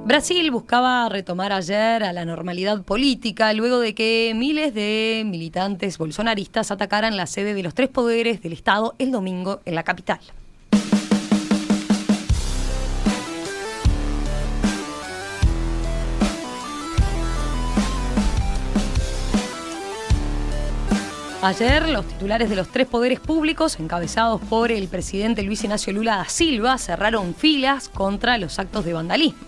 Brasil buscaba retomar ayer a la normalidad política luego de que miles de militantes bolsonaristas atacaran la sede de los tres poderes del Estado el domingo en la capital. Ayer, los titulares de los tres poderes públicos, encabezados por el presidente Luis Inácio Lula da Silva, cerraron filas contra los actos de vandalismo.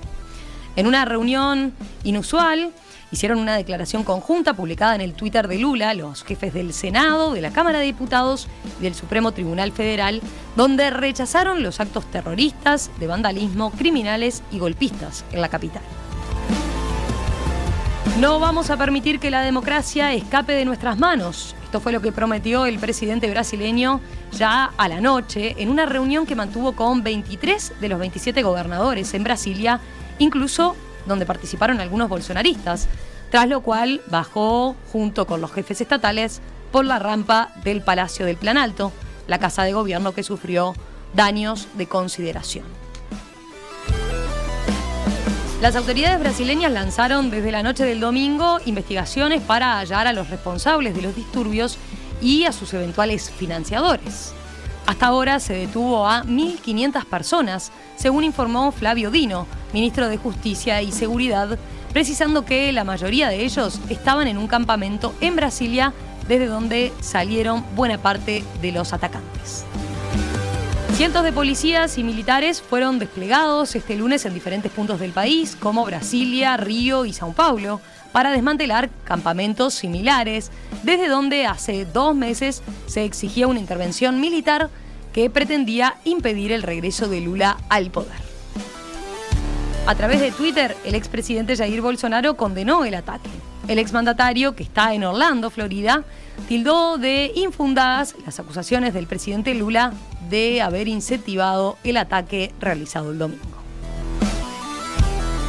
En una reunión inusual, hicieron una declaración conjunta publicada en el Twitter de Lula, los jefes del Senado, de la Cámara de Diputados y del Supremo Tribunal Federal, donde rechazaron los actos terroristas, de vandalismo, criminales y golpistas en la capital. No vamos a permitir que la democracia escape de nuestras manos. Esto fue lo que prometió el presidente brasileño ya a la noche en una reunión que mantuvo con 23 de los 27 gobernadores en Brasilia, incluso donde participaron algunos bolsonaristas, tras lo cual bajó junto con los jefes estatales por la rampa del Palacio del Planalto, la casa de gobierno que sufrió daños de consideración. Las autoridades brasileñas lanzaron desde la noche del domingo investigaciones para hallar a los responsables de los disturbios y a sus eventuales financiadores. Hasta ahora se detuvo a 1.500 personas, según informó Flavio Dino, ministro de Justicia y Seguridad, precisando que la mayoría de ellos estaban en un campamento en Brasilia, desde donde salieron buena parte de los atacantes. Cientos de policías y militares fueron desplegados este lunes en diferentes puntos del país, como Brasilia, Río y São Paulo, para desmantelar campamentos similares, desde donde hace 2 meses se exigía una intervención militar que pretendía impedir el regreso de Lula al poder. A través de Twitter, el expresidente Jair Bolsonaro condenó el ataque. El exmandatario, que está en Orlando, Florida, tildó de infundadas las acusaciones del presidente Lula de haber incentivado el ataque realizado el domingo.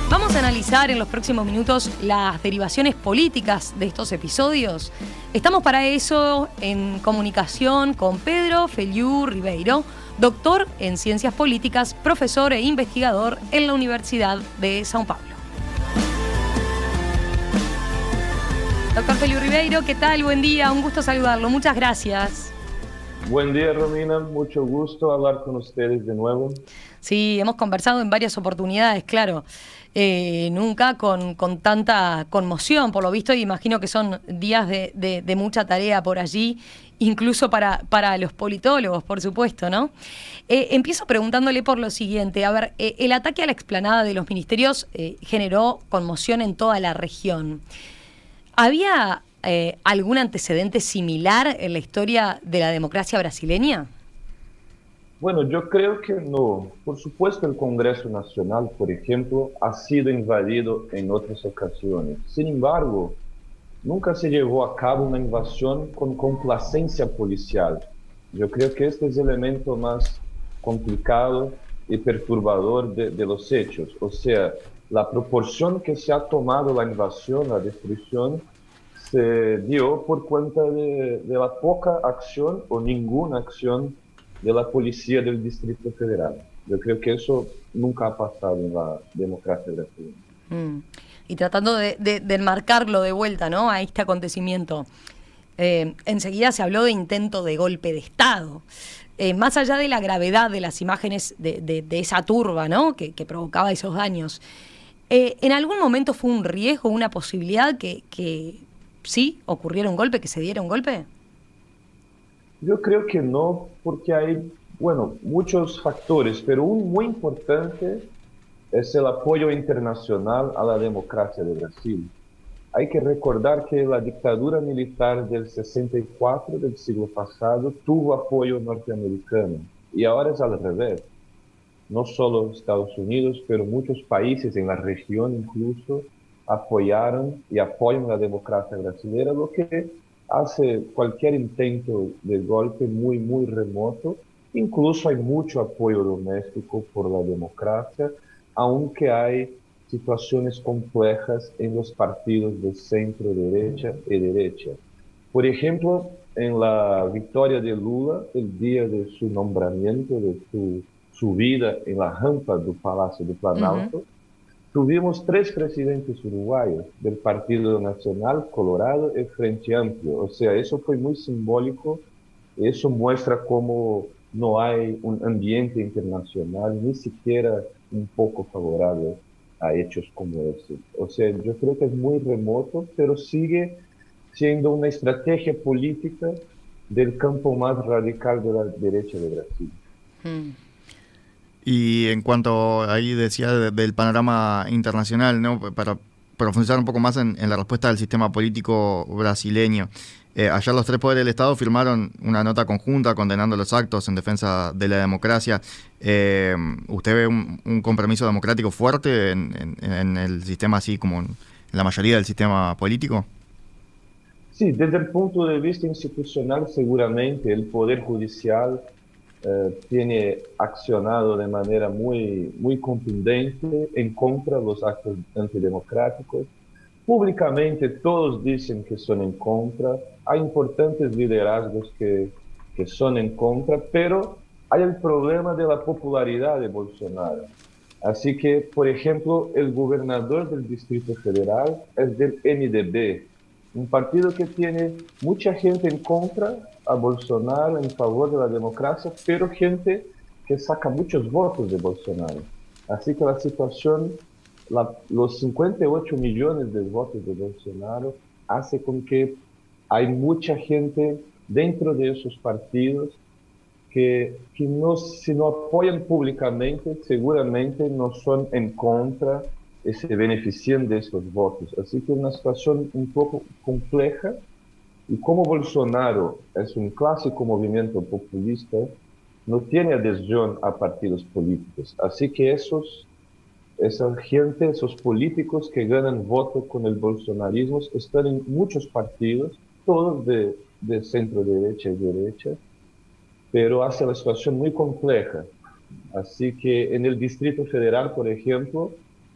Vamos a analizar en los próximos minutos las derivaciones políticas de estos episodios. Estamos para eso en comunicación con Pedro Feliú Ribeiro, doctor en Ciencias Políticas, profesor e investigador en la Universidad de São Paulo. Doctor Feliú Ribeiro, ¿qué tal? Buen día, un gusto saludarlo. Muchas gracias. Buen día, Romina. Mucho gusto hablar con ustedes de nuevo. Sí, hemos conversado en varias oportunidades, claro. Nunca con tanta conmoción, por lo visto, y imagino que son días de mucha tarea por allí, incluso para los politólogos, por supuesto, ¿no? Empiezo preguntándole por lo siguiente. A ver, el ataque a la explanada de los ministerios generó conmoción en toda la región. ¿Había algún antecedente similar en la historia de la democracia brasileña? Bueno, yo creo que no. Por supuesto, el Congreso Nacional, por ejemplo, ha sido invadido en otras ocasiones. Sin embargo, nunca se llevó a cabo una invasión con complacencia policial. Yo creo que este es el elemento más complicado y perturbador de los hechos. O sea, la proporción que se ha tomado la invasión, la destrucción, se dio por cuenta de la poca acción o ninguna acción de la policía del Distrito Federal. Yo creo que eso nunca ha pasado en la democracia brasileña. Y tratando de enmarcarlo de vuelta, ¿no?, a este acontecimiento, enseguida se habló de intento de golpe de Estado. Más allá de la gravedad de las imágenes de esa turba, ¿no?, que provocaba esos daños, ¿en algún momento fue un riesgo, una posibilidad que sí ocurriera un golpe, que se diera un golpe? Yo creo que no, porque hay, bueno, muchos factores, pero un muy importante es el apoyo internacional a la democracia de Brasil. Hay que recordar que la dictadura militar del 64 del siglo pasado tuvo apoyo norteamericano y ahora es al revés. No solo Estados Unidos, pero muchos países en la región incluso apoyaron y apoyan la democracia brasileña, lo que hace cualquier intento de golpe muy, muy remoto. Incluso hay mucho apoyo doméstico por la democracia, aunque hay situaciones complejas en los partidos de centro derecha y derecha. Por ejemplo, en la victoria de Lula, el día de su nombramiento, de su subida en la rampa del Palacio do Planalto, tuvimos tres presidentes uruguayos del Partido Nacional, Colorado y Frente Amplio. O sea, eso fue muy simbólico. Eso muestra cómo no hay un ambiente internacional, ni siquiera un poco favorable a hechos como ese. O sea, yo creo que es muy remoto, pero sigue siendo una estrategia política del campo más radical de la derecha de Brasil. Mm. Y en cuanto ahí decía del panorama internacional, ¿no? Para profundizar un poco más en la respuesta del sistema político brasileño. Ayer los tres poderes del Estado firmaron una nota conjunta condenando los actos en defensa de la democracia. ¿Usted ve un compromiso democrático fuerte en el sistema, así como en la mayoría del sistema político? Sí, desde el punto de vista institucional, seguramente el Poder Judicial tiene accionado de manera muy contundente en contra de los actos antidemocráticos. Públicamente todos dicen que son en contra, hay importantes liderazgos que son en contra, pero hay el problema de la popularidad de Bolsonaro. Así que, por ejemplo, el gobernador del Distrito Federal es del MDB, un partido que tiene mucha gente en contra a Bolsonaro, en favor de la democracia, pero gente que saca muchos votos de Bolsonaro. Así que la situación, los 58 millones de votos de Bolsonaro hace con que hay mucha gente dentro de esos partidos que no, si no apoyan públicamente, seguramente no son en contra y se benefician de estos votos. Así que es una situación un poco compleja. Y como Bolsonaro es un clásico movimiento populista, no tiene adhesión a partidos políticos. Así que esa gente, esos políticos que ganan votos con el bolsonarismo, están en muchos partidos, todos de centro derecha y derecha, pero hace la situación muy compleja. Así que en el Distrito Federal, por ejemplo,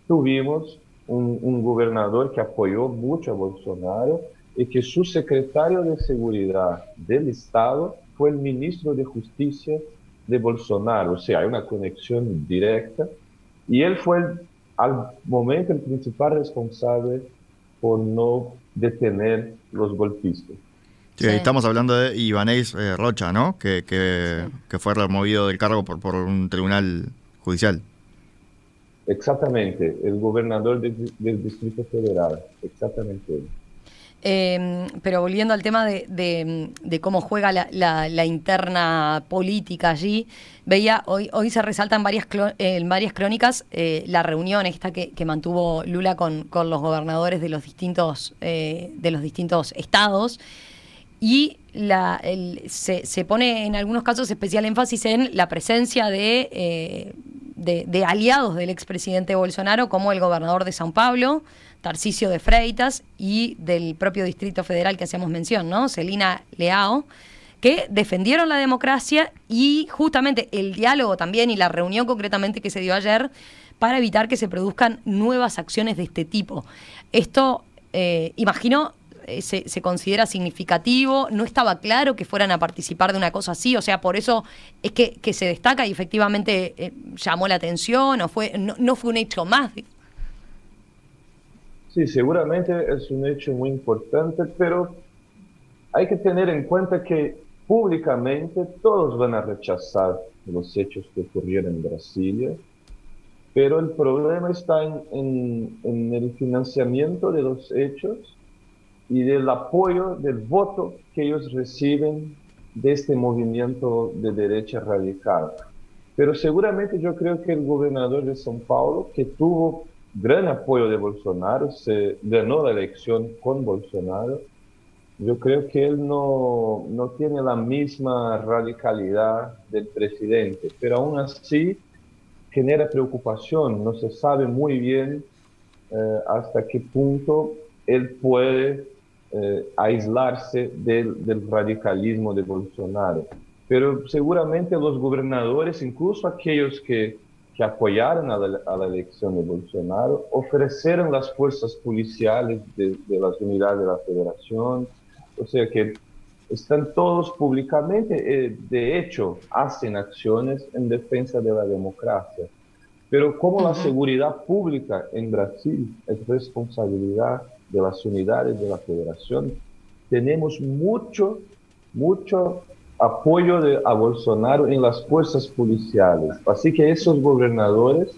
tuvimos un gobernador que apoyó mucho a Bolsonaro y que su secretario de Seguridad del Estado fue el ministro de Justicia de Bolsonaro. O sea, hay una conexión directa. Y él fue, al momento, el principal responsable por no detener los golpistas. Sí, estamos hablando de Ibanez Rocha, ¿no? Que fue removido del cargo por un tribunal judicial. Exactamente, el gobernador del Distrito Federal, exactamente. Pero volviendo al tema de cómo juega la interna política allí, veía, hoy se resalta en varias crónicas la reunión esta que mantuvo Lula con los gobernadores de los distintos estados, y se pone en algunos casos especial énfasis en la presencia de aliados del expresidente Bolsonaro, como el gobernador de São Paulo, Tarcísio de Freitas, y del propio Distrito Federal que hacíamos mención, ¿no? Celina Leao, que defendieron la democracia y justamente el diálogo también y la reunión concretamente que se dio ayer para evitar que se produzcan nuevas acciones de este tipo. Esto, imagino, se considera significativo, no estaba claro que fueran a participar de una cosa así, o sea, por eso es que se destaca y efectivamente llamó la atención, o no fue un hecho más. Sí, seguramente es un hecho muy importante, pero hay que tener en cuenta que públicamente todos van a rechazar los hechos que ocurrieron en Brasilia, pero el problema está en el financiamiento de los hechos y del apoyo, del voto que ellos reciben de este movimiento de derecha radical. Pero seguramente yo creo que el gobernador de São Paulo, que tuvo gran apoyo de Bolsonaro, se ganó la elección con Bolsonaro, yo creo que él no tiene la misma radicalidad del presidente, pero aún así genera preocupación, no se sabe muy bien hasta qué punto él puede aislarse del radicalismo de Bolsonaro. Pero seguramente los gobernadores, incluso aquellos que apoyaron a la elección de Bolsonaro, ofrecieron las fuerzas policiales de las unidades de la federación, o sea que están todos públicamente, de hecho, hacen acciones en defensa de la democracia. Pero como la seguridad pública en Brasil es responsabilidad de las unidades de la federación, tenemos mucho apoyo a Bolsonaro en las fuerzas policiales. Así que esos gobernadores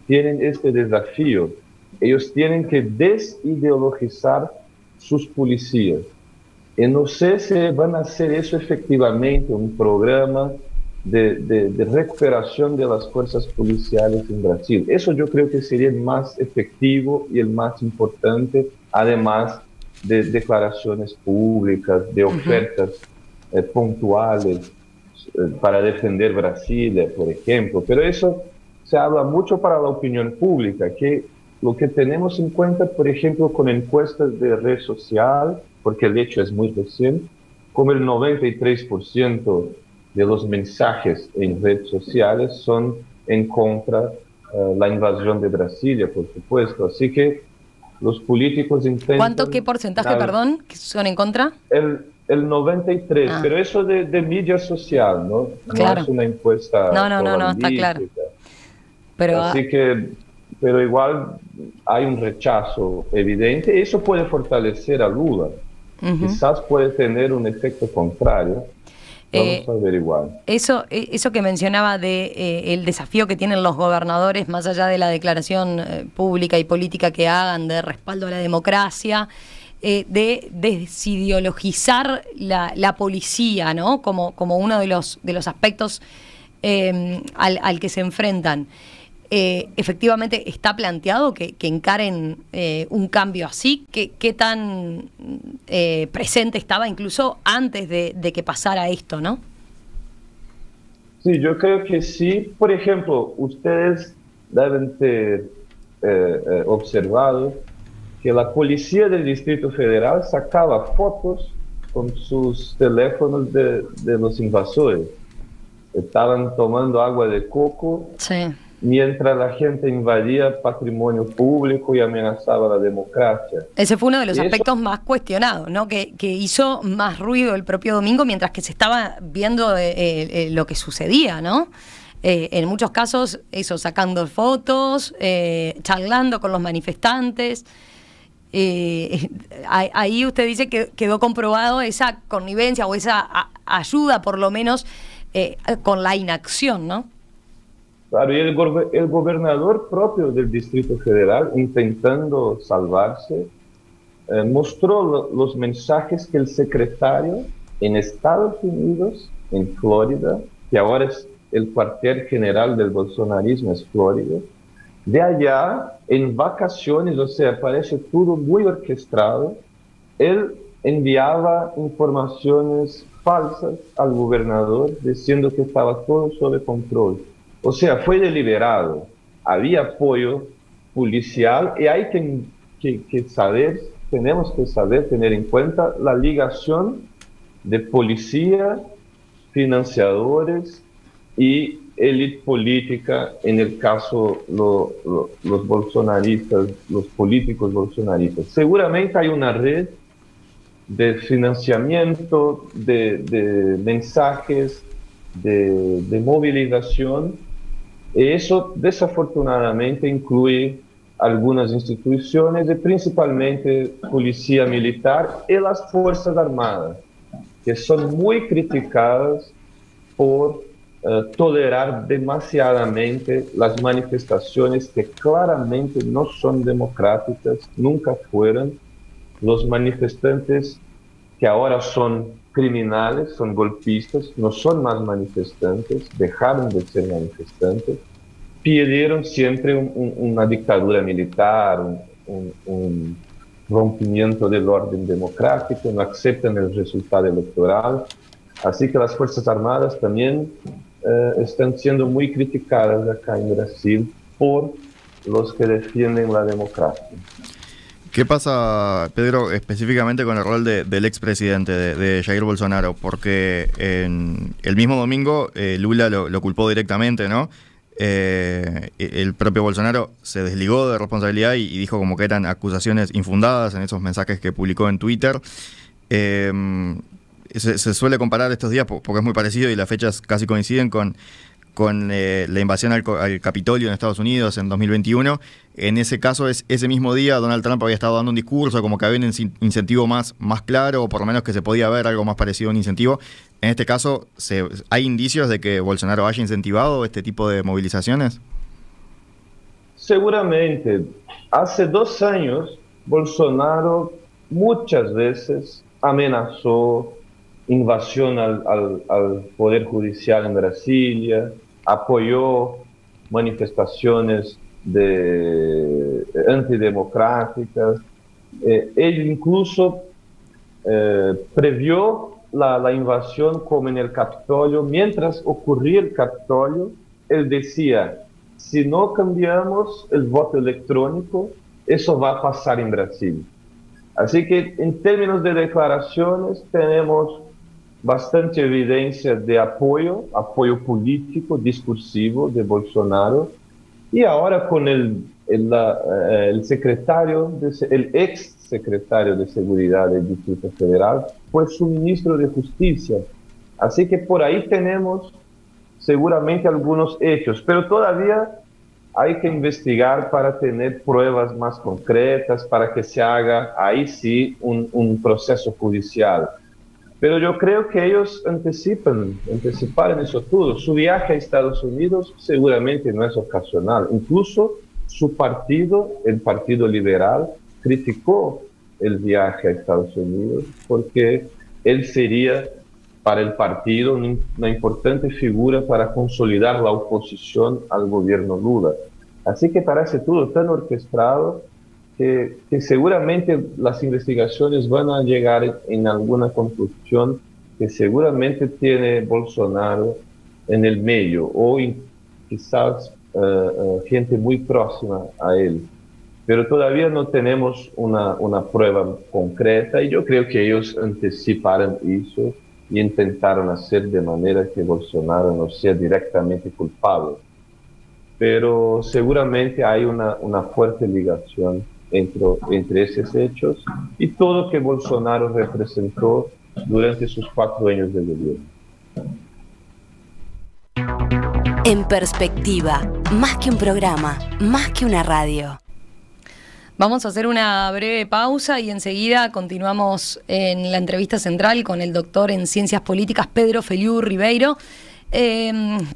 tienen este desafío. Ellos tienen que desideologizar sus policías. Y no sé si van a hacer eso efectivamente, un programa de recuperación de las fuerzas policiales en Brasil. Eso yo creo que sería el más efectivo y el más importante, además de declaraciones públicas, de ofertas puntuales para defender Brasilia, por ejemplo. Pero eso se habla mucho para la opinión pública, que lo que tenemos en cuenta, por ejemplo, con encuestas de red social, porque el hecho es muy reciente, como el 93% de los mensajes en redes sociales son en contra la invasión de Brasilia, por supuesto. Así que los políticos intentan... ¿Qué porcentaje, perdón, que son en contra? El 93, pero eso de media social, ¿no? Claro. No es una encuesta No, está claro. Pero, así que, pero igual hay un rechazo evidente. Eso puede fortalecer a Lula. Quizás puede tener un efecto contrario. Vamos a averiguar. Eso que mencionaba de el desafío que tienen los gobernadores, más allá de la declaración pública y política que hagan de respaldo a la democracia, de desideologizar la policía, ¿no? Como uno de los aspectos al que se enfrentan. Efectivamente está planteado que encaren un cambio así. ¿Qué tan presente estaba incluso antes de que pasara esto, no? Sí, yo creo que sí. Por ejemplo, ustedes deben ter observado que la policía del Distrito Federal sacaba fotos con sus teléfonos de los invasores. Estaban tomando agua de coco. Sí. Mientras la gente invadía patrimonio público y amenazaba la democracia. Ese fue uno de los aspectos más cuestionados, ¿no? Que hizo más ruido el propio domingo mientras que se estaba viendo lo que sucedía, ¿no? En muchos casos, eso, sacando fotos, charlando con los manifestantes. Ahí usted dice que quedó comprobado esa connivencia o esa ayuda, por lo menos, con la inacción, ¿no? Claro, y el gobernador propio del Distrito Federal, intentando salvarse, mostró los mensajes que el secretario en Estados Unidos, en Florida, que ahora es el cuartel general del bolsonarismo, es Florida, de allá, en vacaciones, o sea, parece todo muy orquestado, él enviaba informaciones falsas al gobernador diciendo que estaba todo sob control. O sea, fue deliberado, había apoyo policial y hay que saber, tenemos que saber tener en cuenta la ligación de policía, financiadores y élite política, en el caso los bolsonaristas, los políticos bolsonaristas. Seguramente hay una red de financiamiento, de mensajes, de movilización. Eso desafortunadamente incluye algunas instituciones, y principalmente policía militar y las Fuerzas Armadas, que son muy criticadas por tolerar demasiadamente las manifestaciones que claramente no son democráticas, nunca fueron. Los manifestantes que ahora son criminales, son golpistas, no son más manifestantes, dejaron de ser manifestantes, pidieron siempre una dictadura militar, un rompimiento del orden democrático, no aceptan el resultado electoral. Así que las Fuerzas Armadas también están siendo muy criticadas acá en Brasil por los que defienden la democracia. ¿Qué pasa, Pedro, específicamente con el rol del expresidente, de Jair Bolsonaro? Porque el mismo domingo Lula lo culpó directamente, ¿no? El propio Bolsonaro se desligó de responsabilidad y dijo como que eran acusaciones infundadas en esos mensajes que publicó en Twitter. Se suele comparar estos días porque es muy parecido y las fechas casi coinciden con con la invasión al Capitolio en Estados Unidos en 2021. En ese caso, ese mismo día Donald Trump había estado dando un discurso como que había un incentivo más claro, o por lo menos que se podía ver algo más parecido a un incentivo. En este caso, ¿hay indicios de que Bolsonaro haya incentivado este tipo de movilizaciones? Seguramente. Hace 2 años, Bolsonaro muchas veces amenazó invasión al Poder Judicial en Brasilia, apoyó manifestaciones antidemocráticas. Él incluso previó la invasión como en el Capitolio. Mientras ocurría el Capitolio, él decía, si no cambiamos el voto electrónico, eso va a pasar en Brasil. Así que en términos de declaraciones tenemos bastante evidencia de apoyo político, discursivo de Bolsonaro. Y ahora con el ex secretario de Seguridad del Distrito Federal, fue su ministro de Justicia. Así que por ahí tenemos seguramente algunos hechos, pero todavía hay que investigar para tener pruebas más concretas, para que se haga ahí sí un proceso judicial. Pero yo creo que ellos anticiparon eso todo. Su viaje a Estados Unidos seguramente no es ocasional. Incluso su partido, el Partido Liberal, criticó el viaje a Estados Unidos porque él sería para el partido una importante figura para consolidar la oposición al gobierno Lula. Así que parece todo tan orquestado que seguramente las investigaciones van a llegar en alguna conclusión que seguramente tiene Bolsonaro en el medio, o quizás gente muy próxima a él. Pero todavía no tenemos una prueba concreta, y yo creo que ellos anticiparon eso y intentaron hacer de manera que Bolsonaro no sea directamente culpable. Pero seguramente hay una fuerte ligación entre esos hechos y todo lo que Bolsonaro representó durante sus 4 años de gobierno. En Perspectiva, más que un programa, más que una radio. Vamos a hacer una breve pausa y enseguida continuamos en la entrevista central con el doctor en Ciencias Políticas, Pedro Feliú Ribeiro.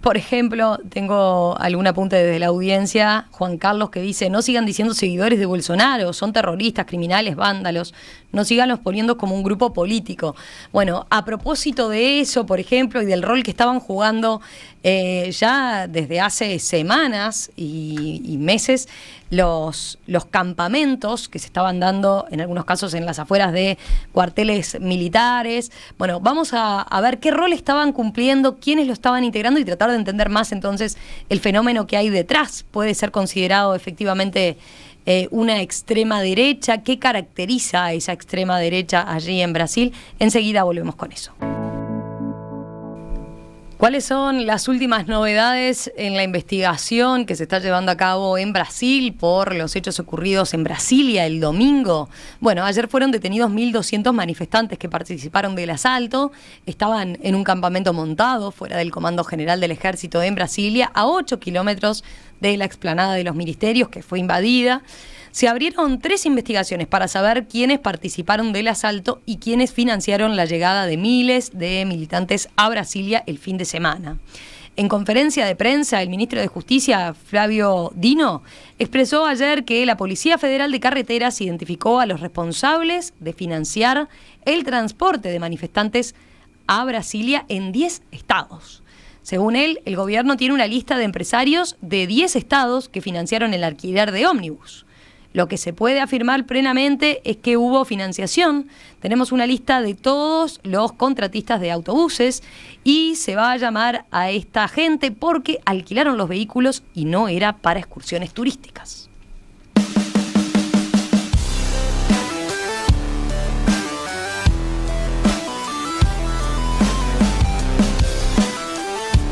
Por ejemplo, tengo algún apunte desde la audiencia, Juan Carlos, que dice: no sigan diciendo seguidores de Bolsonaro, son terroristas, criminales, vándalos, no sigan poniendo como un grupo político. Bueno, a propósito de eso, por ejemplo, y del rol que estaban jugando ya desde hace semanas y meses, los campamentos que se estaban dando, en algunos casos en las afueras de cuarteles militares. Bueno, vamos a ver qué rol estaban cumpliendo, quiénes lo estaban integrando y tratar de entender más entonces el fenómeno que hay detrás. Puede ser considerado efectivamente una extrema derecha. ¿Qué caracteriza a esa extrema derecha allí en Brasil? Enseguida volvemos con eso. ¿Cuáles son las últimas novedades en la investigación que se está llevando a cabo en Brasil por los hechos ocurridos en Brasilia el domingo? Bueno, ayer fueron detenidos 1.200 manifestantes que participaron del asalto. Estaban en un campamento montado fuera del Comando General del Ejército en Brasilia, a 8 kilómetros de la explanada de los ministerios, que fue invadida. Se abrieron 3 investigaciones para saber quiénes participaron del asalto y quiénes financiaron la llegada de miles de militantes a Brasilia el fin de semana. En conferencia de prensa, el ministro de Justicia, Flávio Dino, expresó ayer que la Policía Federal de Carreteras identificó a los responsables de financiar el transporte de manifestantes a Brasilia en 10 estados. Según él, el gobierno tiene una lista de empresarios de 10 estados que financiaron el alquiler de ómnibus. Lo que se puede afirmar plenamente es que hubo financiación. Tenemos una lista de todos los contratistas de autobuses y se va a llamar a esta gente porque alquilaron los vehículos y no era para excursiones turísticas.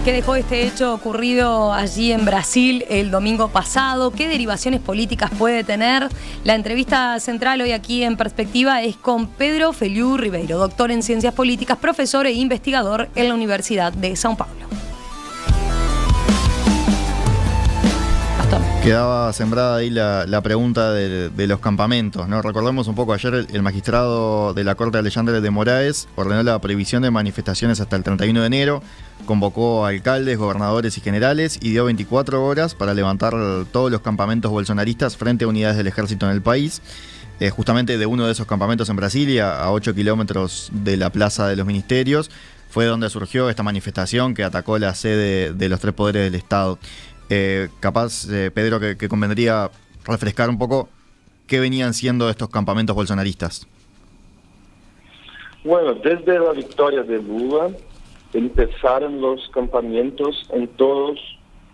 ¿Qué dejó este hecho ocurrido allí en Brasil el domingo pasado? ¿Qué derivaciones políticas puede tener? La entrevista central hoy aquí en Perspectiva es con Pedro Feliú Ribeiro, doctor en Ciencias Políticas, profesor e investigador en la Universidad de São Paulo. Quedaba sembrada ahí la pregunta de los campamentos, ¿no? Recordemos un poco, ayer el magistrado de la Corte, Alexandre de Moraes, ordenó la prohibición de manifestaciones hasta el 31 de enero, convocó a alcaldes, gobernadores y generales y dio 24 horas para levantar todos los campamentos bolsonaristas frente a unidades del ejército en el país. Justamente de uno de esos campamentos en Brasilia, a 8 kilómetros de la Plaza de los Ministerios, fue donde surgió esta manifestación que atacó la sede de los tres poderes del Estado. Capaz, Pedro, que convendría refrescar un poco qué venían siendo estos campamentos bolsonaristas. Bueno, desde la victoria de Lula empezaron los campamentos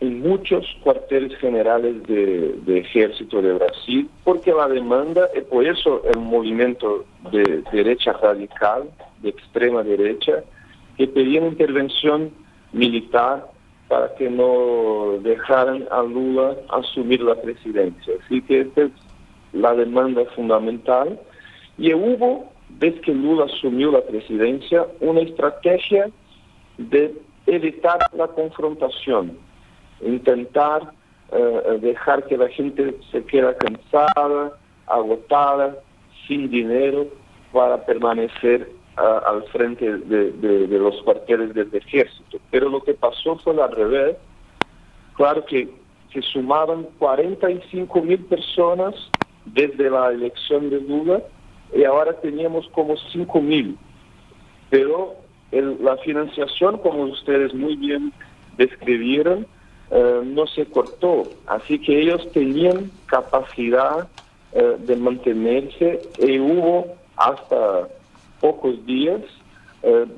en muchos cuarteles generales de ejército de Brasil, porque la demanda, y por eso el movimiento de derecha radical, de extrema derecha, que pedía una intervención militar para que no dejaran a Lula asumir la presidencia. Así que esta es la demanda fundamental. Y hubo, desde que Lula asumió la presidencia, una estrategia de evitar la confrontación, intentar dejar que la gente se quede cansada, agotada, sin dinero, para permanecer al frente de los cuarteles del ejército. Pero lo que pasó fue al revés. Claro que se sumaban 45.000 personas desde la elección de Lula y ahora teníamos como 5.000. Pero la financiación, como ustedes muy bien describieron, no se cortó. Así que ellos tenían capacidad de mantenerse y hubo hasta pocos días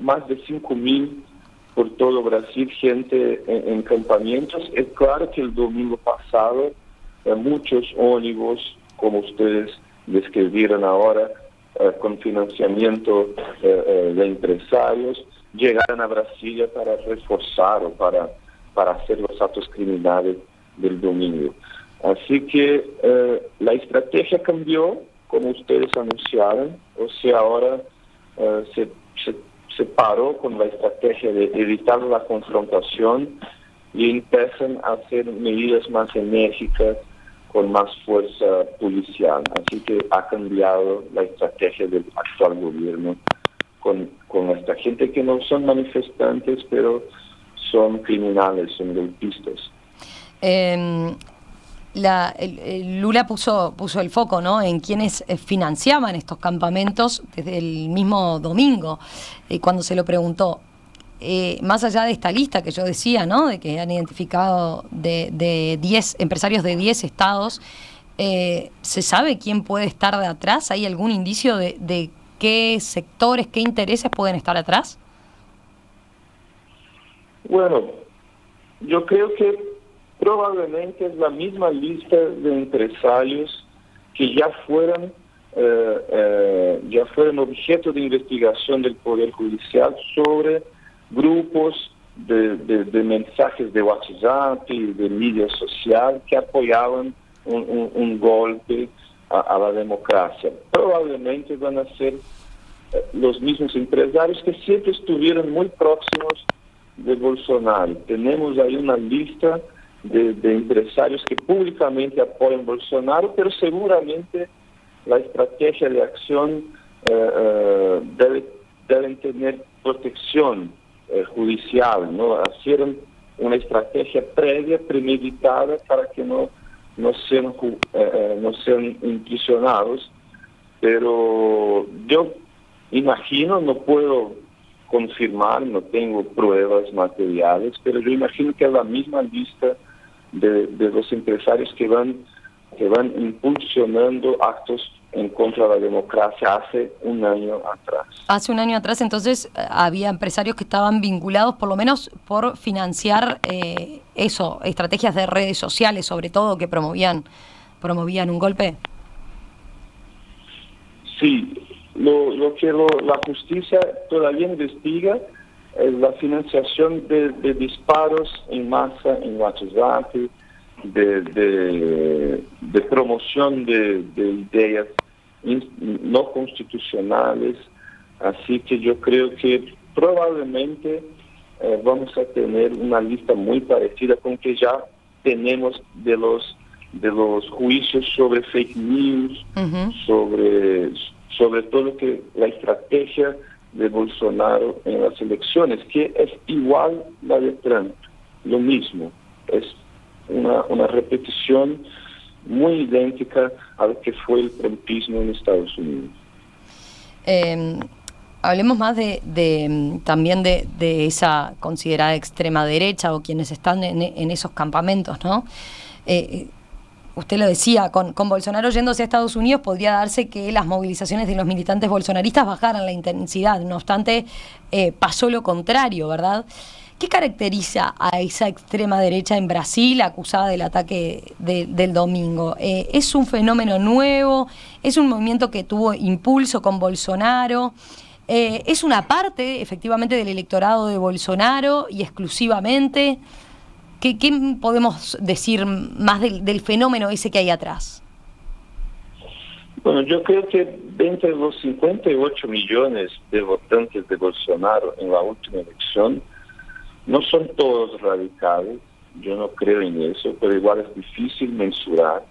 más de 5.000 por todo Brasil, gente en campamentos. Es claro que el domingo pasado muchos ómnibus, como ustedes describieron ahora, con financiamiento de empresarios, llegaron a Brasilia para reforzar o para hacer los actos criminales del domingo. Así que la estrategia cambió, como ustedes anunciaron, o sea, ahora se paró con la estrategia de evitar la confrontación y empiezan a hacer medidas más enérgicas con más fuerza policial. Así que ha cambiado la estrategia del actual gobierno con esta gente que no son manifestantes, pero son criminales, son golpistas. Lula puso el foco, ¿no?, en quienes financiaban estos campamentos desde el mismo domingo, cuando se lo preguntó. Más allá de esta lista que yo decía, ¿no?, de que han identificado de 10 empresarios de 10 estados, ¿se sabe quién puede estar de atrás? ¿Hay algún indicio de qué sectores, qué intereses pueden estar atrás? Bueno, yo creo que probablemente es la misma lista de empresarios que ya fueron objeto de investigación del Poder Judicial sobre grupos de mensajes de WhatsApp y de media social que apoyaban un golpe a la democracia. Probablemente van a ser los mismos empresarios que siempre estuvieron muy próximos de Bolsonaro. Tenemos ahí una lista de empresarios que públicamente apoyan Bolsonaro, pero seguramente la estrategia de acción deben tener protección judicial, ¿no? Hicieron una estrategia previa, premeditada, para que no sean imprisionados. Pero yo imagino, no puedo confirmar, no tengo pruebas materiales, pero yo imagino que es la misma lista de los empresarios que van impulsionando actos en contra de la democracia hace un año atrás. Hace un año atrás, entonces, había empresarios que estaban vinculados, por lo menos, por financiar estrategias de redes sociales, sobre todo, que promovían un golpe. Sí, lo que la justicia todavía investiga es la financiación de disparos en masa en WhatsApp, de promoción de ideas no constitucionales. Así que yo creo que probablemente vamos a tener una lista muy parecida con que ya tenemos de los de los juicios sobre fake news, sobre todo que la estrategia de Bolsonaro en las elecciones, que es igual la de Trump, lo mismo, es una repetición muy idéntica a lo que fue el trumpismo en Estados Unidos. Hablemos más también de esa considerada extrema derecha o quienes están en esos campamentos, ¿no? Usted lo decía, con Bolsonaro yéndose a Estados Unidos podría darse que las movilizaciones de los militantes bolsonaristas bajaran la intensidad. No obstante, pasó lo contrario, ¿verdad? ¿Qué caracteriza a esa extrema derecha en Brasil acusada del ataque del domingo? ¿Es un fenómeno nuevo? ¿Es un movimiento que tuvo impulso con Bolsonaro? ¿Es una parte, efectivamente, del electorado de Bolsonaro y exclusivamente? ¿Qué podemos decir más del fenómeno ese que hay atrás? Bueno, yo creo que de entre los 58 millones de votantes de Bolsonaro en la última elección, no son todos radicales, yo no creo en eso, pero igual es difícil mensurar.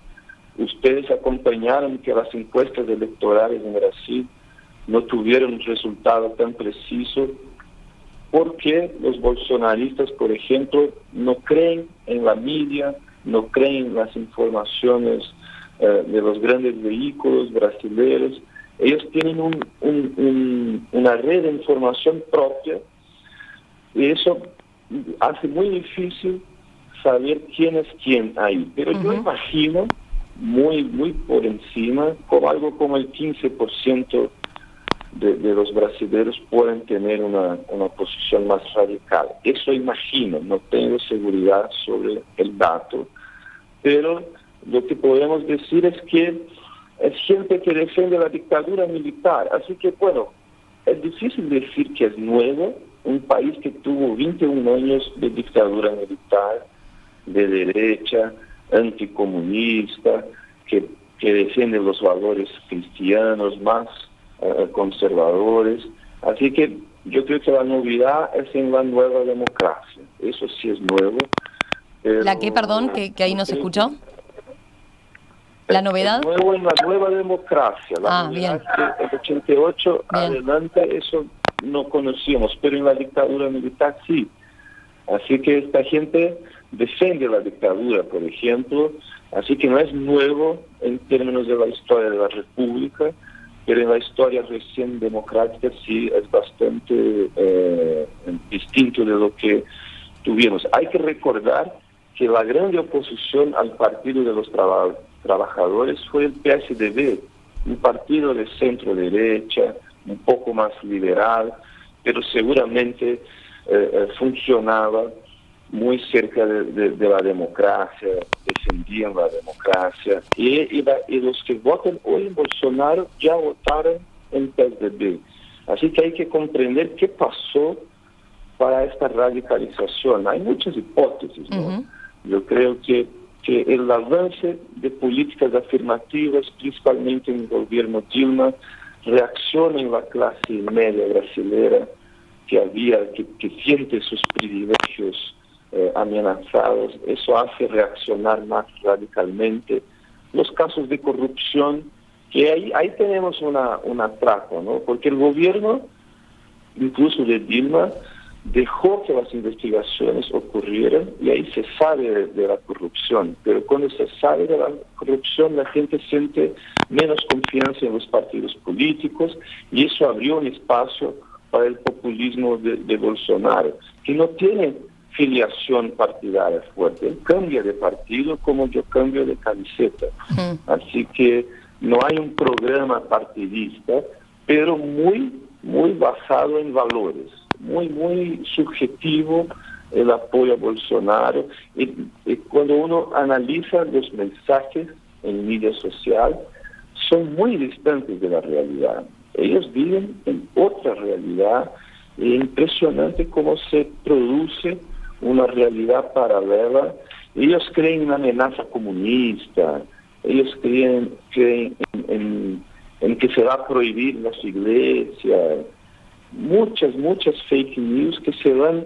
Ustedes acompañaron que las encuestas electorales en Brasil no tuvieron un resultado tan preciso porque los bolsonaristas, por ejemplo, no creen en la media, no creen en las informaciones de los grandes vehículos brasileños. Ellos tienen una red de información propia y eso hace muy difícil saber quién es quién ahí. Pero yo imagino, muy por encima, como algo como el 15% de los brasileños pueden tener una posición más radical. Eso imagino, no tengo seguridad sobre el dato, pero lo que podemos decir es que es gente que defiende la dictadura militar. Así que, bueno, es difícil decir que es nuevo, un país que tuvo 21 años de dictadura militar, de derecha, anticomunista, que defiende los valores cristianos más conservadores. Así que yo creo que la novedad es en la nueva democracia. Eso sí es nuevo. ¿La qué, perdón, que ahí no se escuchó? ¿La novedad? Nuevo en la nueva democracia. La novedad bien. Es que el 88 bien. Adelante eso no conocíamos, pero en la dictadura militar sí. Así que esta gente defiende la dictadura, por ejemplo. Así que no es nuevo en términos de la historia de la República, pero en la historia recién democrática sí es bastante distinto de lo que tuvimos. Hay que recordar que la grande oposición al Partido de los Trabajadores fue el PSDB, un partido de centro derecha, un poco más liberal, pero seguramente funcionaba muy cerca de la democracia, defendían la democracia, y los que votan hoy en Bolsonaro ya votaron en PSDB. Así que hay que comprender qué pasó para esta radicalización. Hay muchas hipótesis, ¿no? Yo creo que el avance de políticas afirmativas, principalmente en el gobierno Dilma, reacciona en la clase media brasileña que siente sus privilegios amenazados. Eso hace reaccionar más radicalmente. Los casos de corrupción, que ahí tenemos un atraco, ¿no? Porque el gobierno, incluso de Dilma, dejó que las investigaciones ocurrieran y ahí se sabe de la corrupción. Pero cuando se sabe de la corrupción, la gente siente menos confianza en los partidos políticos y eso abrió un espacio para el populismo de Bolsonaro, que no tiene filiación partidaria fuerte. Él cambia de partido como yo cambio de camiseta. Así que no hay un programa partidista, pero muy basado en valores. Muy subjetivo el apoyo a Bolsonaro. Y cuando uno analiza los mensajes en media social, son muy distantes de la realidad. Ellos viven en otra realidad. Es impresionante cómo se produce una realidad paralela. Ellos creen en una amenaza comunista. Ellos creen en que se va a prohibir las iglesias. Muchas fake news que se van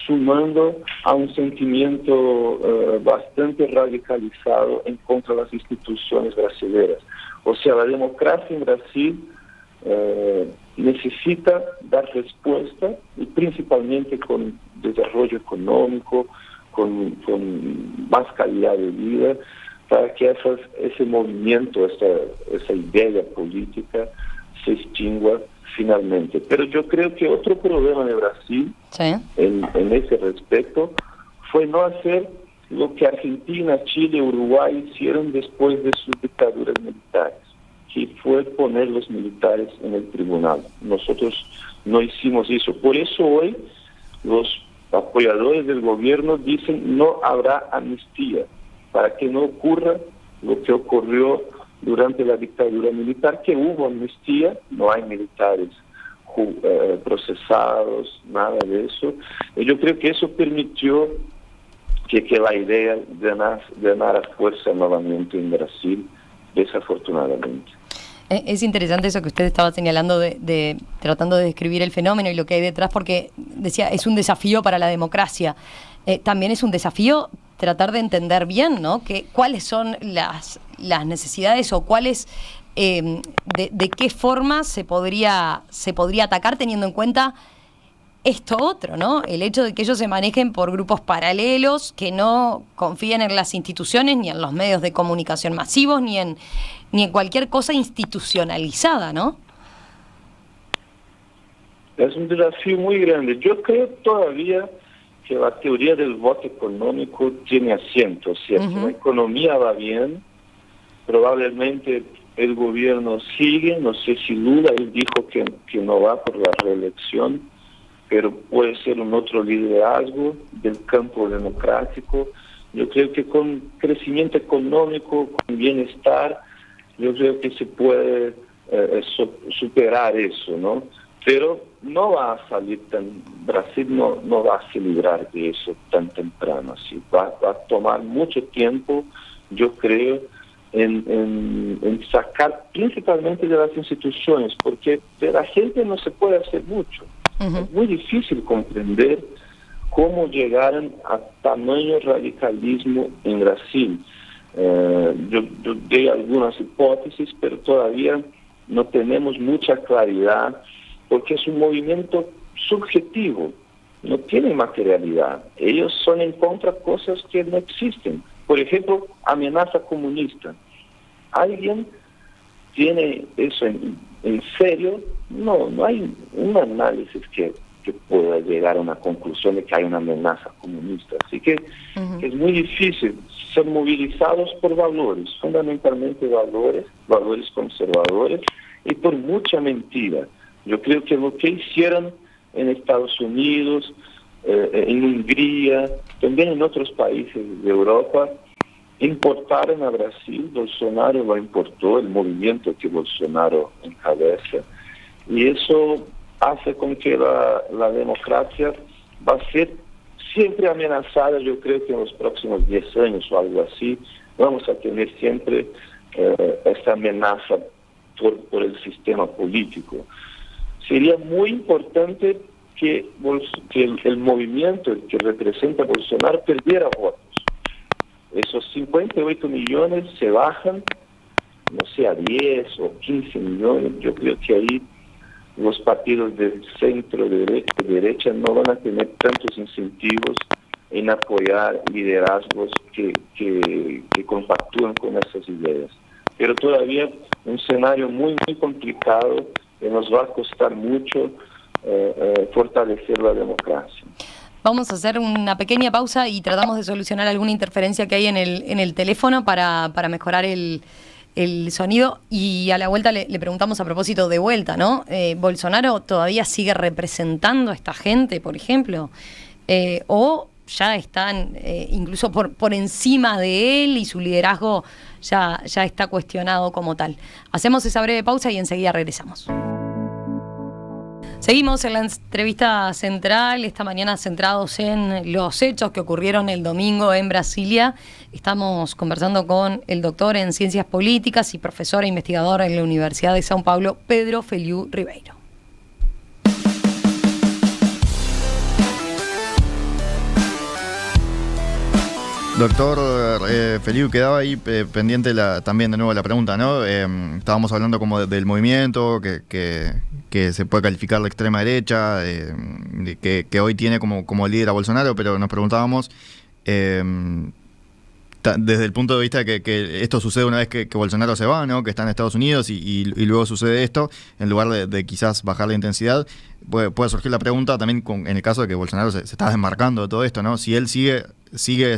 sumando a un sentimiento bastante radicalizado en contra de las instituciones brasileñas. O sea, la democracia en Brasil necesita dar respuesta, y principalmente con desarrollo económico, con más calidad de vida, para que ese movimiento, esa idea política se extingua finalmente. Pero yo creo que otro problema de Brasil, sí, en ese respecto, fue no hacer lo que Argentina, Chile, Uruguay hicieron después de sus dictaduras militares, que fue poner los militares en el tribunal. Nosotros no hicimos eso. Por eso hoy los apoyadores del gobierno dicen no habrá amnistía, para que no ocurra lo que ocurrió durante la dictadura militar, que hubo amnistía, no hay militares procesados, nada de eso. Y yo creo que eso permitió que la idea de ganar a fuerza nuevamente en Brasil, desafortunadamente. Es interesante eso que usted estaba señalando de tratando de describir el fenómeno y lo que hay detrás, porque decía, es un desafío para la democracia. También es un desafío tratar de entender bien, ¿no? Cuáles son las necesidades o cuáles, de qué forma se podría atacar, teniendo en cuenta esto otro, ¿no? El hecho de que ellos se manejen por grupos paralelos, que no confíen en las instituciones, ni en los medios de comunicación masivos, ni en cualquier cosa institucionalizada, ¿no? Es un desafío muy grande. Yo creo todavía que la teoría del voto económico tiene asiento, ¿cierto? La economía va bien, probablemente el gobierno sigue, no sé si Lula, él dijo que no va por la reelección, pero puede ser un otro liderazgo del campo democrático. Yo creo que con crecimiento económico, con bienestar, yo creo que se puede superar eso, ¿no? Pero no va a salir Brasil no va a se librar de eso tan temprano, así. Va a tomar mucho tiempo, yo creo, en sacar principalmente de las instituciones, porque de la gente no se puede hacer mucho. Es muy difícil comprender cómo llegaron a tamaño radicalismo en Brasil. Yo di algunas hipótesis, pero todavía no tenemos mucha claridad, porque es un movimiento subjetivo, no tiene materialidad. Ellos son en contra de cosas que no existen. Por ejemplo, amenaza comunista. ¿Alguien tiene eso en serio? No hay un análisis que pueda llegar a una conclusión de que hay una amenaza comunista. Así que es muy difícil ser movilizados por valores, fundamentalmente valores conservadores, y por mucha mentira. Yo creo que lo que hicieron en Estados Unidos, en Hungría, también en otros países de Europa, importaron a Brasil. Bolsonaro lo importó, el movimiento que Bolsonaro encabeza, y eso hace con que la democracia va a ser siempre amenazada. Yo creo que en los próximos 10 años o algo así, vamos a tener siempre esta amenaza por el sistema político. Sería muy importante que el movimiento que representa a Bolsonaro perdiera votos. Esos 58 millones se bajan, no sé, a 10 o 15 millones. Yo creo que ahí los partidos del centro, de derecha, no van a tener tantos incentivos en apoyar liderazgos que compactúan con esas ideas. Pero todavía un escenario muy, muy complicado, que nos va a costar mucho fortalecer la democracia. Vamos a hacer una pequeña pausa y tratamos de solucionar alguna interferencia que hay en el teléfono para mejorar el sonido, y a la vuelta le preguntamos a propósito de vuelta, ¿no? ¿Bolsonaro todavía sigue representando a esta gente, por ejemplo? ¿O ya están incluso por encima de él y su liderazgo ya está cuestionado como tal? Hacemos esa breve pausa y enseguida regresamos. Seguimos en la entrevista central, esta mañana centrados en los hechos que ocurrieron el domingo en Brasilia. Estamos conversando con el doctor en Ciencias Políticas y profesor e investigador en la Universidad de São Paulo, Pedro Feliu Ribeiro. Doctor Feliu, quedaba ahí pendiente también de nuevo la pregunta, ¿no? Estábamos hablando como del movimiento que se puede calificar la extrema derecha, que hoy tiene como líder a Bolsonaro, pero nos preguntábamos desde el punto de vista de que esto sucede una vez que Bolsonaro se va, ¿no? Que está en Estados Unidos y luego sucede esto, en lugar de quizás bajar la intensidad, puede surgir la pregunta también en el caso de que Bolsonaro se está desmarcando de todo esto, ¿no? Si él sigue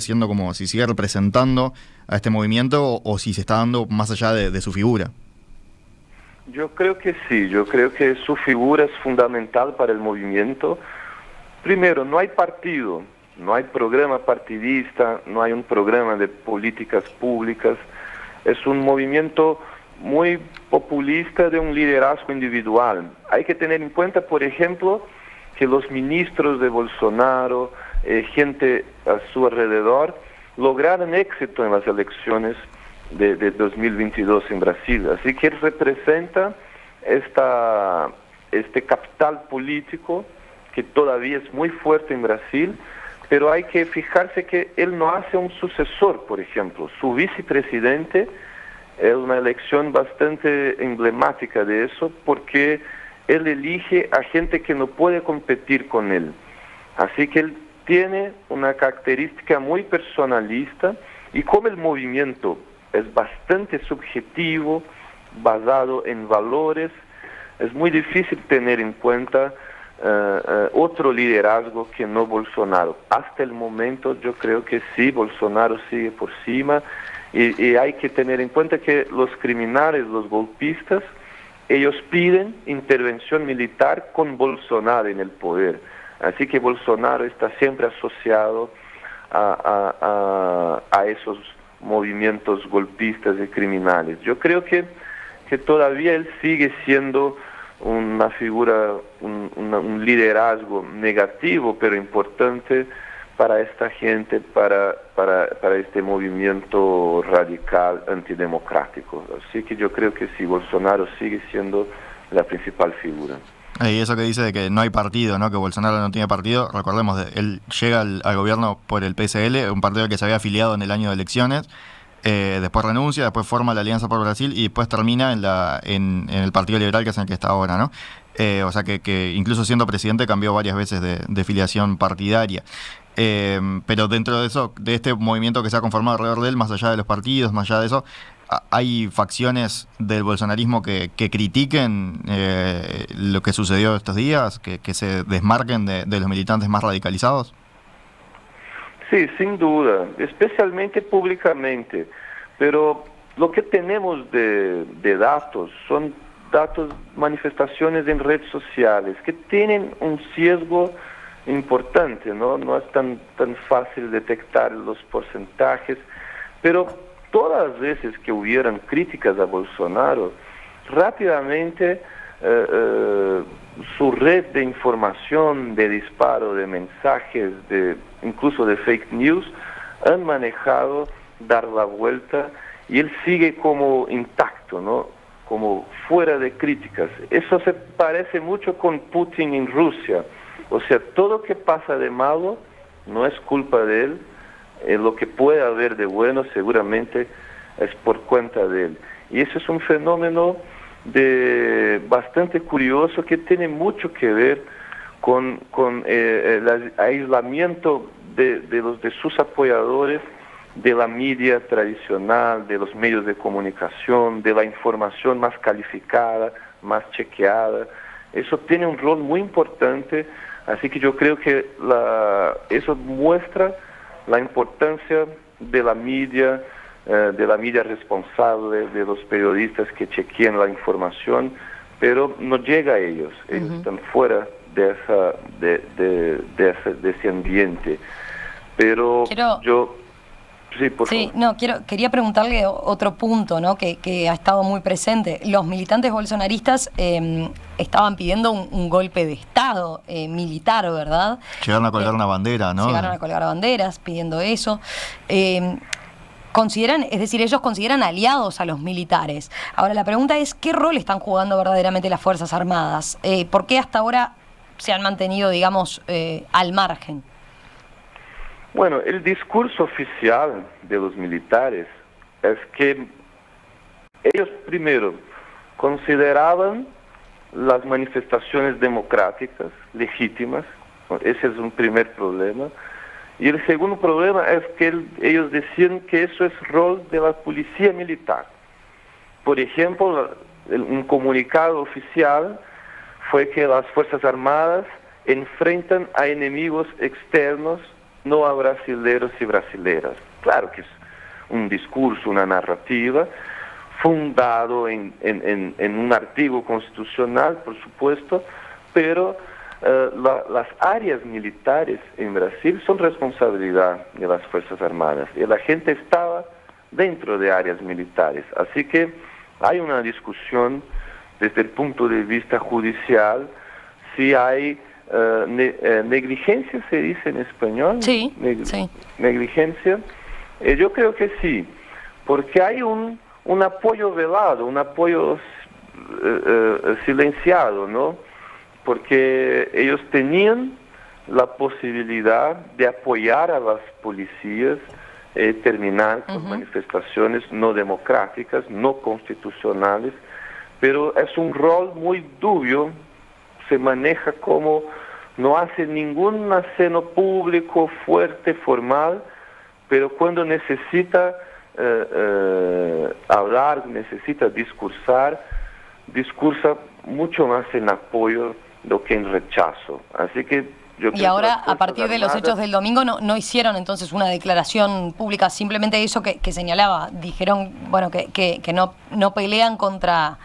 siendo como, si sigue representando a este movimiento o si se está dando más allá de su figura. Yo creo que sí, yo creo que su figura es fundamental para el movimiento. Primero, no hay partido, no hay programa partidista, no hay un programa de políticas públicas. Es un movimiento muy populista de un liderazgo individual. Hay que tener en cuenta, por ejemplo, que los ministros de Bolsonaro, gente a su alrededor, lograron éxito en las elecciones de 2022 en Brasil. Así que él representa este capital político que todavía es muy fuerte en Brasil, pero hay que fijarse que él no hace un sucesor, por ejemplo. Su vicepresidente es una elección bastante emblemática de eso, porque él elige a gente que no puede competir con él. Así que él tiene una característica muy personalista, y como el movimiento es bastante subjetivo, basado en valores, es muy difícil tener en cuenta otro liderazgo que no Bolsonaro. Hasta el momento yo creo que sí, Bolsonaro sigue por cima, y hay que tener en cuenta que los criminales, los golpistas, ellos piden intervención militar con Bolsonaro en el poder. Así que Bolsonaro está siempre asociado a esos movimientos golpistas y criminales. Yo creo que todavía él sigue siendo una figura, un liderazgo negativo, pero importante para esta gente, para este movimiento radical antidemocrático. Así que yo creo que sí, Bolsonaro sigue siendo la principal figura. Y eso que dice de que no hay partido, ¿no? Que Bolsonaro no tiene partido, recordemos, él llega al gobierno por el PSL, un partido que se había afiliado en el año de elecciones, después renuncia, después forma la Alianza por Brasil y después termina en el Partido Liberal, que es en el que está ahora, ¿no? O sea que incluso siendo presidente cambió varias veces de filiación partidaria. Pero dentro de eso, de este movimiento que se ha conformado alrededor de él, más allá de los partidos, más allá de eso, ¿hay facciones del bolsonarismo que critiquen lo que sucedió estos días, que se desmarquen de los militantes más radicalizados? Sí, sin duda, especialmente públicamente, pero lo que tenemos de datos son manifestaciones en redes sociales que tienen un sesgo importante, ¿no? No es tan fácil detectar los porcentajes, pero todas las veces que hubieran críticas a Bolsonaro, rápidamente su red de información, de disparo de mensajes, incluso de fake news, han manejado dar la vuelta, y él sigue como intacto, ¿no? Como fuera de críticas. Eso se parece mucho con Putin en Rusia. O sea, todo lo que pasa de malo no es culpa de él. Lo que puede haber de bueno seguramente es por cuenta de él. Y eso es un fenómeno bastante curioso que tiene mucho que ver con el aislamiento de sus apoyadores, de la media tradicional, de los medios de comunicación, de la información más calificada, más chequeada. Eso tiene un rol muy importante, así que yo creo que eso muestra la importancia de la media responsable, de los periodistas que chequean la información, pero no llega a ellos. Ellos están fuera de ese ambiente. Pero quería preguntarle otro punto, ¿no? que ha estado muy presente. Los militantes bolsonaristas estaban pidiendo un golpe de Estado militar, ¿verdad? Llegaron a colgar una bandera, ¿no? Llegaron a colgar banderas pidiendo eso. Ellos consideran aliados a los militares. Ahora, la pregunta es, ¿qué rol están jugando verdaderamente las Fuerzas Armadas? ¿Por qué hasta ahora se han mantenido, digamos, al margen? Bueno, el discurso oficial de los militares es que ellos primero consideraban las manifestaciones democráticas legítimas. Ese es un primer problema. Y el segundo problema es que ellos decían que eso es rol de la policía militar. Por ejemplo, un comunicado oficial fue que las Fuerzas Armadas enfrentan a enemigos externos, no a brasileros y brasileras. Claro que es un discurso, una narrativa, fundado en un artículo constitucional, por supuesto, pero las áreas militares en Brasil son responsabilidad de las Fuerzas Armadas y la gente estaba dentro de áreas militares. Así que hay una discusión desde el punto de vista judicial si hay negligencia, se dice en español. Sí, sí. Negligencia. Yo creo que sí, porque hay un apoyo velado, un apoyo silenciado, ¿no? Porque ellos tenían la posibilidad de apoyar a las policías, terminar con manifestaciones no democráticas, no constitucionales, pero es un rol muy dubio, se maneja como no hace ningún aceno público fuerte, formal, pero cuando necesita hablar, necesita discursa mucho más en apoyo do que en rechazo. Así que yo creo y ahora, que a partir de los hechos del domingo, no hicieron entonces una declaración pública, simplemente eso que señalaba, dijeron, bueno, que no pelean contra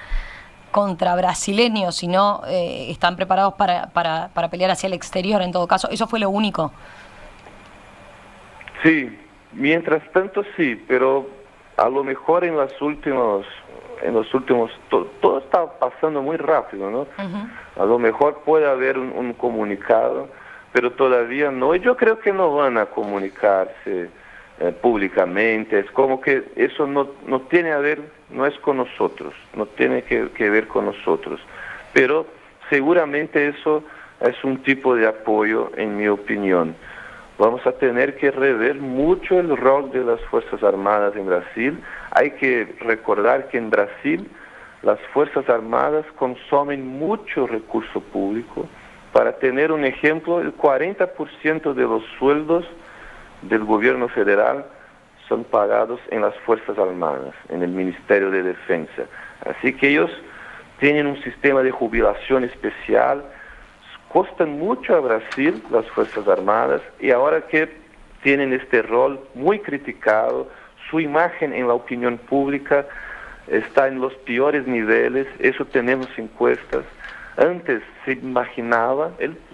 brasileños, sino están preparados para pelear hacia el exterior, en todo caso. ¿Eso fue lo único? Sí, mientras tanto sí, pero a lo mejor en los últimos todo está pasando muy rápido, ¿no? A lo mejor puede haber un comunicado, pero todavía no. Y yo creo que no van a comunicarse públicamente. Es como que eso no tiene a ver, no es con nosotros, no tiene que ver con nosotros. Pero seguramente eso es un tipo de apoyo, en mi opinión. Vamos a tener que rever mucho el rol de las Fuerzas Armadas en Brasil. Hay que recordar que en Brasil las Fuerzas Armadas consumen mucho recurso público. Para tener un ejemplo, el 40% de los sueldos del gobierno federal son pagados en las Fuerzas Armadas, en el Ministerio de Defensa. Así que ellos tienen un sistema de jubilación especial. Costan mucho a Brasil las Fuerzas Armadas y ahora que tienen este rol muy criticado, su imagen en la opinión pública está en los peores niveles, eso tenemos encuestas. Antes se imaginaba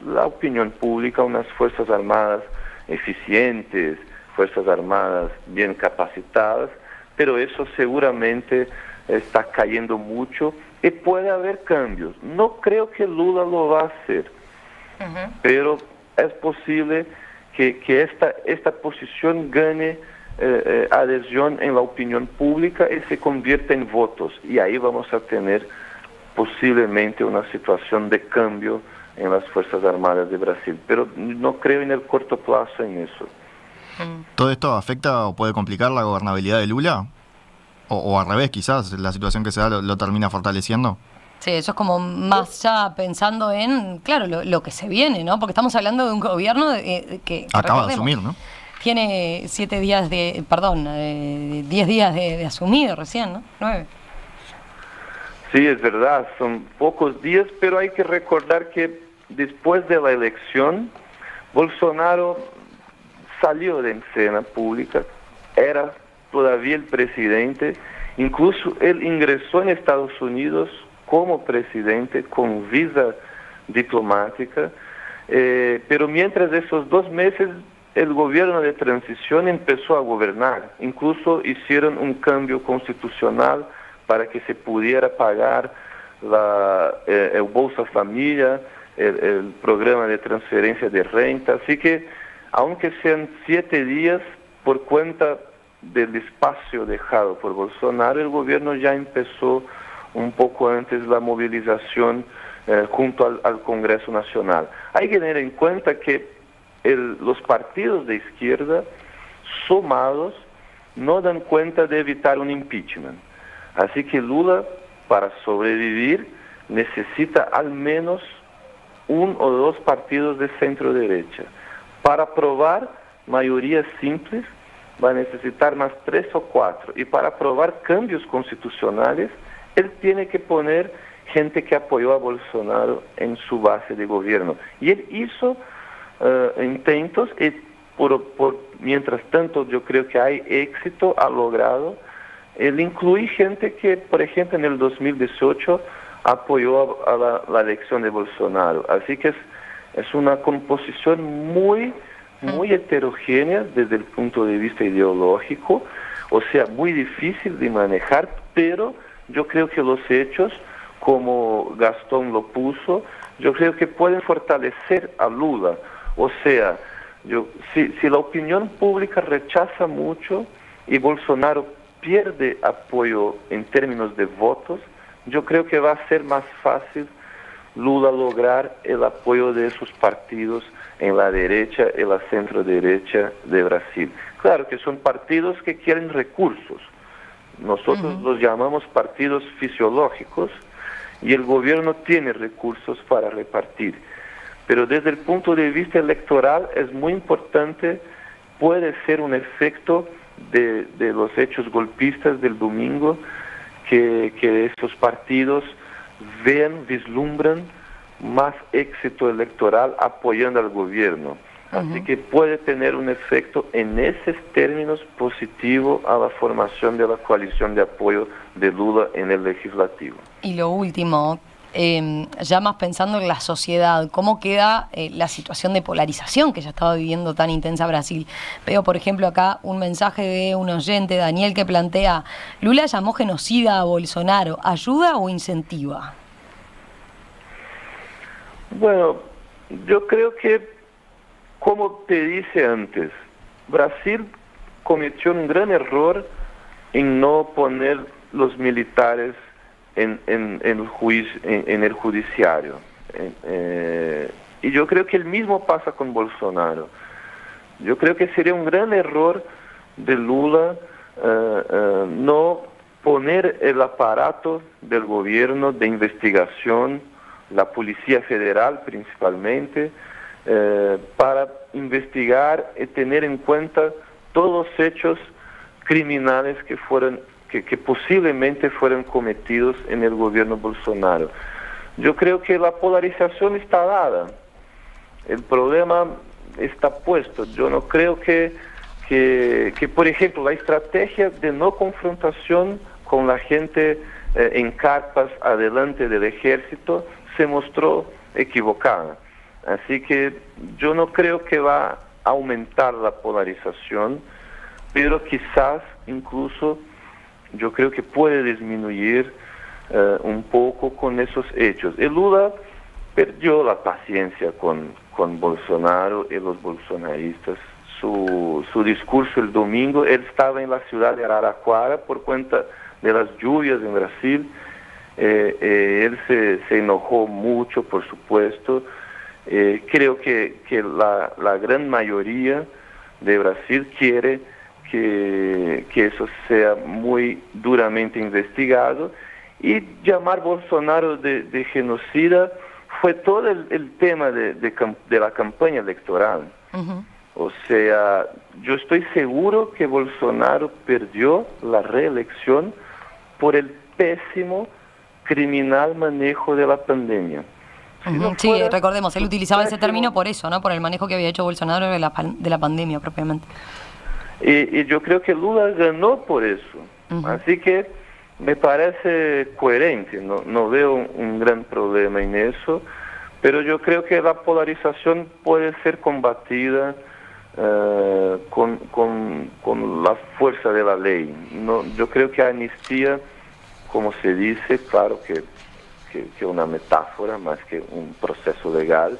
la opinión pública unas Fuerzas Armadas eficientes, Fuerzas Armadas bien capacitadas, pero eso seguramente está cayendo mucho y puede haber cambios. No creo que Lula lo va a hacer. Pero es posible que esta posición gane adhesión en la opinión pública y se convierta en votos. Y ahí vamos a tener posiblemente una situación de cambio en las Fuerzas Armadas de Brasil. Pero no creo en el corto plazo en eso. ¿Todo esto afecta o puede complicar la gobernabilidad de Lula? O al revés, quizás, la situación que se da lo termina fortaleciendo. Sí, eso es como más ya pensando en, claro, lo que se viene, ¿no? Porque estamos hablando de un gobierno que acaba de asumir, ¿no? Tiene 10 días de asumir recién, ¿no? 9. Sí, es verdad, son pocos días, pero hay que recordar que después de la elección, Bolsonaro salió de escena pública, era todavía el presidente, incluso él ingresó en Estados Unidos como presidente, con visa diplomática, pero mientras esos 2 meses el gobierno de transición empezó a gobernar, incluso hicieron un cambio constitucional para que se pudiera pagar el Bolsa Familia, el programa de transferencia de renta, así que aunque sean 7 días, por cuenta del espacio dejado por Bolsonaro, el gobierno ya empezó un poco antes la movilización junto al Congreso Nacional. Hay que tener en cuenta que los partidos de izquierda sumados no dan cuenta de evitar un impeachment. Así que Lula, para sobrevivir, necesita al menos 1 o 2 partidos de centro derecha. Para aprobar mayorías simples va a necesitar más 3 o 4. Y para aprobar cambios constitucionales, él tiene que poner gente que apoyó a Bolsonaro en su base de gobierno. Y él hizo intentos y mientras tanto yo creo que hay éxito, ha logrado. Él incluye gente que, por ejemplo, en el 2018 apoyó a la elección de Bolsonaro. Así que es una composición muy heterogénea desde el punto de vista ideológico, o sea, muy difícil de manejar, pero yo creo que los hechos, como Gastón lo puso, yo creo que pueden fortalecer a Lula. O sea, si la opinión pública rechaza mucho y Bolsonaro pierde apoyo en términos de votos, yo creo que va a ser más fácil Lula lograr el apoyo de esos partidos en la derecha y la centro derecha de Brasil. Claro que son partidos que quieren recursos. Nosotros los llamamos partidos fisiológicos y el gobierno tiene recursos para repartir. Pero desde el punto de vista electoral es muy importante, puede ser un efecto de los hechos golpistas del domingo, que esos partidos vislumbran más éxito electoral apoyando al gobierno. Así que puede tener un efecto en esos términos positivo a la formación de la coalición de apoyo de Lula en el legislativo. Y lo último, ya más pensando en la sociedad, ¿cómo queda la situación de polarización que ya estaba viviendo tan intensa Brasil? Veo, por ejemplo, acá un mensaje de un oyente, Daniel, que plantea: Lula llamó genocida a Bolsonaro, ¿ayuda o incentiva? Bueno, yo creo que, como te dije antes, Brasil cometió un gran error en no poner los militares en el judiciario. Y yo creo que el mismo pasa con Bolsonaro. Yo creo que sería un gran error de Lula no poner el aparato del gobierno de investigación, la Policía Federal principalmente, para investigar y tener en cuenta todos los hechos criminales que posiblemente fueron cometidos en el gobierno Bolsonaro. Yo creo que la polarización está dada, el problema está puesto. Yo no creo que por ejemplo, la estrategia de no confrontación con la gente en carpas adelante del ejército se mostró equivocada. Así que yo no creo que va a aumentar la polarización, pero quizás incluso yo creo que puede disminuir un poco con esos hechos. El Lula perdió la paciencia con Bolsonaro y los bolsonaristas. Su discurso el domingo, él estaba en la ciudad de Araraquara por cuenta de las lluvias en Brasil. Él se enojó mucho, por supuesto. Creo que la gran mayoría de Brasil quiere que eso sea muy duramente investigado, y llamar Bolsonaro de genocida fue todo el tema de la campaña electoral. O sea, yo estoy seguro que Bolsonaro perdió la reelección por el pésimo criminal manejo de la pandemia. Sí, recordemos, él utilizaba ese término por eso, ¿no? Por el manejo que había hecho Bolsonaro de la pandemia propiamente. Y yo creo que Lula ganó por eso. Así que me parece coherente, no veo un gran problema en eso, pero yo creo que la polarización puede ser combatida con la fuerza de la ley. Yo creo que amnistía, como se dice, claro que una metáfora más que un proceso legal,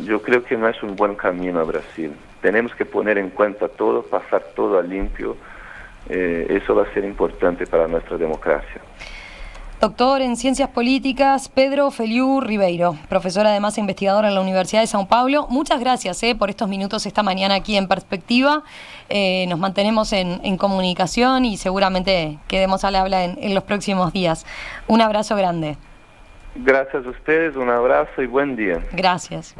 yo creo que no es un buen camino a Brasil. Tenemos que poner en cuenta todo, pasar todo a limpio. Eso va a ser importante para nuestra democracia. Doctor en Ciencias Políticas, Pedro Feliú Ribeiro, profesor además e investigador en la Universidad de São Paulo. Muchas gracias por estos minutos esta mañana aquí en Perspectiva. Nos mantenemos en comunicación y seguramente quedemos al habla en los próximos días. Un abrazo grande. Gracias a ustedes, un abrazo y buen día. Gracias.